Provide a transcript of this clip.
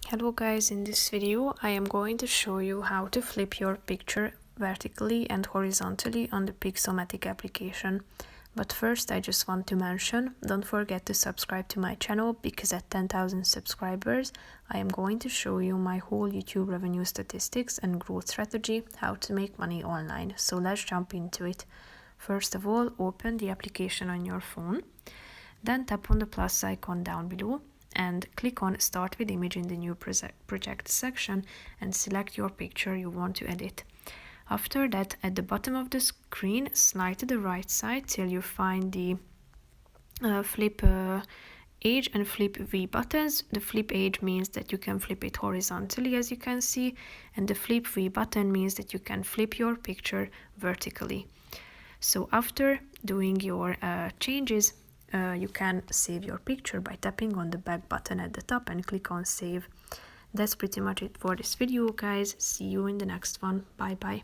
Hello guys, in this video I am going to show you how to flip your picture vertically and horizontally on the Pixomatic application. But first I just want to mention, don't forget to subscribe to my channel because at 10,000 subscribers I am going to show you my whole YouTube revenue statistics and growth strategy, how to make money online. So let's jump into it. First of all, open the application on your phone, then tap on the plus icon down below and click on Start with Image in the New Project section and select your picture you want to edit. After that, at the bottom of the screen, slide to the right side till you find the flip edge and flip V buttons. The flip edge means that you can flip it horizontally, as you can see, and the flip V button means that you can flip your picture vertically. So after doing your changes, you can save your picture by tapping on the back button at the top and click on save. That's pretty much it for this video, guys. See you in the next one. Bye bye.